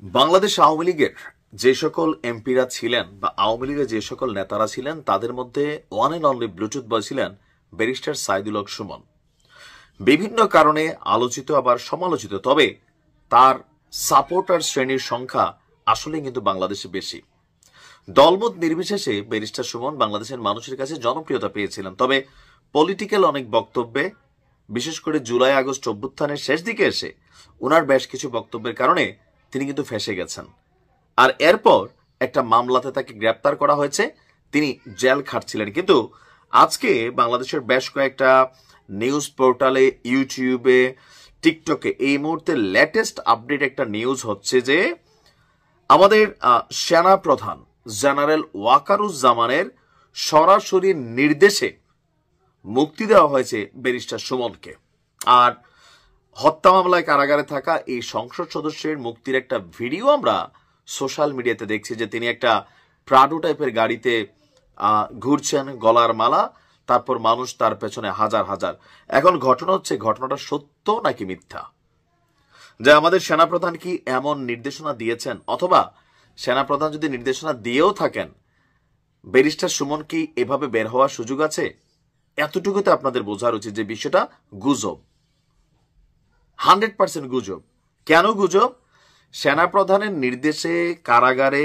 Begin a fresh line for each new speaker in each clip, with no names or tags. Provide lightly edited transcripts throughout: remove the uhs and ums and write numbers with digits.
বাংলাদেশ আওয়ামী লীগের যে সকল এমপিরা ছিলেন বা আওয়ামী লীগের যে সকল নেতারা ছিলেন তাদের মধ্যে ওয়ান অ্যান্ড অনলি ব্লুটুথ বয় ছিলেন ব্যারিস্টার সাইদুল হক সুমন। বিভিন্ন কারণে আলোচিত আবার সমালোচিত, তবে তার সাপোর্টার শ্রেণীর সংখ্যা আসলে কিন্তু বাংলাদেশে বেশি। দলমত নির্বিশেষে ব্যারিস্টার সুমন বাংলাদেশের মানুষের কাছে জনপ্রিয়তা পেয়েছিলেন, তবে পলিটিক্যাল অনেক বক্তব্যে, বিশেষ করে জুলাই আগস্ট অভ্যুত্থানের শেষ দিকে এসে ওনার বেশ কিছু বক্তব্যের কারণে তিনি কিন্তু ফেঁসে গেছেন। আর এরপর একটা মামলাতে তাকে গ্রেপ্তার করা হয়েছে, তিনি জেল খাটছিলেন। কিন্তু আজকে বাংলাদেশের বেশ কয়েকটা নিউজ পোর্টালে, ইউটিউবে, টিকটকে এই মুহূর্তে লেটেস্ট আপডেট একটা নিউজ হচ্ছে যে আমাদের সেনা প্রধান জেনারেল ওয়াকারুজ্জামানের সরাসরি নির্দেশে মুক্তি দেওয়া হয়েছে ব্যারিস্টার সুমনকে। আর হত্যা মামলায় কারাগারে থাকা এই সংসদ সদস্যের মুক্তির একটা ভিডিও আমরা সোশ্যাল মিডিয়াতে দেখছি, যে তিনি একটা প্রাডো টাইপের গাড়িতে ঘুরছেন, গলার মালা, তারপর মানুষ তার পেছনে হাজার হাজার। এখন ঘটনা হচ্ছে, ঘটনাটা সত্য নাকি মিথ্যা, যে আমাদের সেনাপ্রধান কি এমন নির্দেশনা দিয়েছেন, অথবা সেনাপ্রধান যদি নির্দেশনা দিয়েও থাকেন ব্যারিস্টার সুমন কি এভাবে বের হওয়ার সুযোগ আছে? এতটুকুতে আপনাদের বোঝার উচিত যে বিষয়টা গুজব, 100% গুজব। কেন গুজব? সেনাপ্রধানের নির্দেশে কারাগারে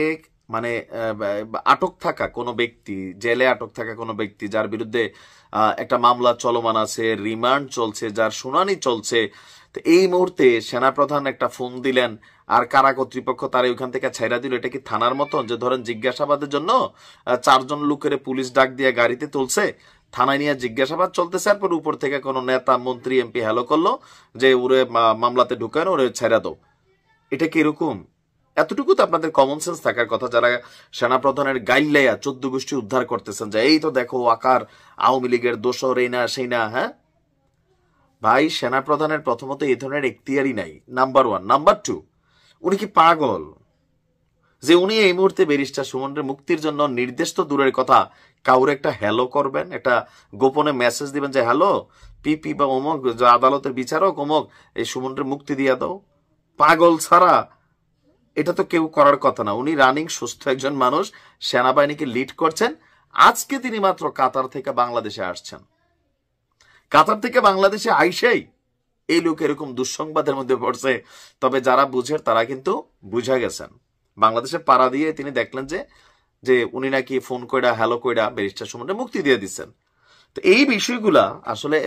মানে আটক থাকা কোনো ব্যক্তি, জেলে আটক থাকা কোনো ব্যক্তি যার বিরুদ্ধে একটা মামলা চলমান আছে, রিমান্ড চলছে, যার শুনানি চলছে, তো এই মুহূর্তে সেনাপ্রধান একটা ফোন দিলেন আর কারা কর্তৃপক্ষ তারা ওইখান থেকে ছাইরা দিল। এটা কি থানার মতন যে ধরেন জিজ্ঞাসাবাদের জন্য 4 জন লোকের পুলিশ ডাক দিয়ে গাড়িতে তুলছে, থানায় নিয়ে জিজ্ঞাসাবাদ চলতেছে, এরপর উপর থেকে কোনো নেতা, মন্ত্রী, এমপি হ্যালো করলো যে ওরে মামলাতে ঢুকানো, ওরে ছেড়ে দাও? এটা কি এরকম? এতটুকু তো আপনাদের কমন সেন্স থাকার কথা, যারা সেনাপ্রধানের গাইল্লাইয়া 14 গোষ্ঠী উদ্ধার করতেছেন, যে এই তো দেখো আকার আওয়ামী লীগের দোষর, এই না সেই না। হ্যাঁ ভাই, সেনাপ্রধানের প্রথমত এই ধরনের এখতিয়ারই নাই, নাম্বার 1। নাম্বার 2, উনি কি পাগল যে উনি এই মুহূর্তে ব্যারিস্টার সুমনের মুক্তির জন্য নির্দেশ তো দূরের কথা, কাউরে একটা হ্যালো করবেন, একটা গোপনে মেসেজ দিবেন যে হ্যালো পিপি বা অমুক আদালতের বিচারক অমুক, এই সুমনের মুক্তি দিয়া দাও? পাগল ছাড়া এটা তো কেউ করার কথা না। উনি রানিং সুস্থ একজন মানুষ, সেনাবাহিনীকে লিড করছেন। আজকে তিনি মাত্র কাতার থেকে বাংলাদেশে আসছেন, কাতার থেকে বাংলাদেশে আইসেই এই লোক এরকম দুঃসংবাদের মধ্যে পড়ছে। তবে যারা বুঝের তারা কিন্তু বুঝা গেছেন। বাংলাদেশে পাড়া দিয়ে তিনি দেখলেন যে উনি নাকি ফোন কইরা হ্যালো কইরা ব্যারিস্টার সুমনের মুক্তি দিয়ে দিচ্ছেন। তো এই বিষয়গুলা আসলে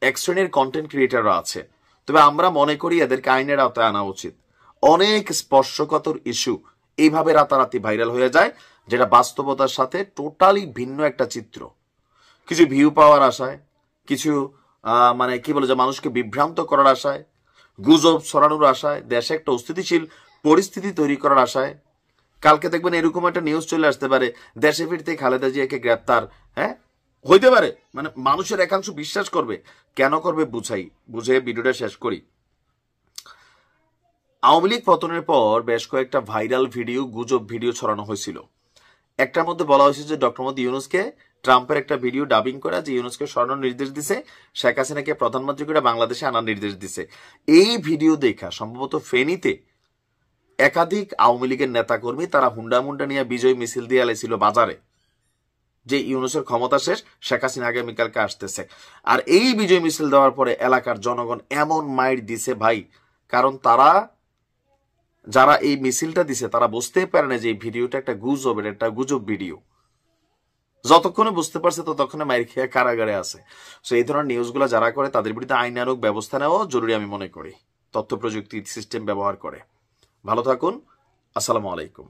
এক শ্রেণীর কন্টেন্ট ক্রিয়েটাররা আছে, তবে আমরা মনে করি এদেরকে আইনের আওতায় আনা উচিত। অনেক স্পর্শকাতর ইস্যু এইভাবে রাতারাতি ভাইরাল হয়ে যায়, যেটা বাস্তবতার সাথে টোটালি ভিন্ন একটা চিত্র। কিছু ভিউ পাওয়ার আশায়, কিছু মানে কি বলে যে মানুষকে বিভ্রান্ত করার আশায়, গুজব ছড়ানোর আশায়, দেশে একটা অস্থিতিশীল পরিস্থিতি তৈরি করার আশায়। কালকে দেখবেন এরকম একটা নিউজ চলে আসতে পারে, দেশে ফিরতে খালেদা জিয়াকে গ্রেপ্তার। হ্যাঁ, হইতে পারে, মানে মানুষের একাংশ বিশ্বাস করবে। কেন করবে বুঝে ভিডিওটা শেষ করি। আওয়ামী লীগ পতনের পর বেশ কয়েকটা ভাইরাল ভিডিও, গুজব ভিডিও ছড়ানো হয়েছিল। একটার মধ্যে বলা হয়েছে যে ডক্টর মোহাম্মদ ইউনূসকে ট্রাম্পের একটা ভিডিও ডাবিং করা, যে ইউনূসকে সরানোর নির্দেশ দিছে, শেখ হাসিনাকে প্রধানমন্ত্রী করে বাংলাদেশে আনার নির্দেশ দিছে। এই ভিডিও দেখা সম্ভবত ফেনীতে একাধিক আওয়ামী লীগের নেতাকর্মী তারা হুন্ডা মুন্ডা নিয়ে বিজয় মিছিল দিয়ে আলাইছিল বাজারে, যে ইউনূসের ক্ষমতা শেষ, শেখ হাসিনা আগামীকালকে আসতেছে। আর এই বিজয় মিছিল দেওয়ার পরে এলাকার জনগণ এমন মাইর দিছে ভাই, কারণ তারা যারা এই মিছিলটা দিছে তারা বুঝতেই পারে না যে এই ভিডিওটা একটা গুজবের, একটা গুজব ভিডিও। যতক্ষণে বুঝতে পারছে ততক্ষণে মাইর খেয়ে কারাগারে আছে। সো এই ধরনের নিউজগুলো যারা করে তাদের বিরুদ্ধে আইনানুগ ব্যবস্থা নেওয়া জরুরি আমি মনে করি, তথ্য প্রযুক্তি সিস্টেম ব্যবহার করে। ভালো থাকুন, আসসালামু আলাইকুম।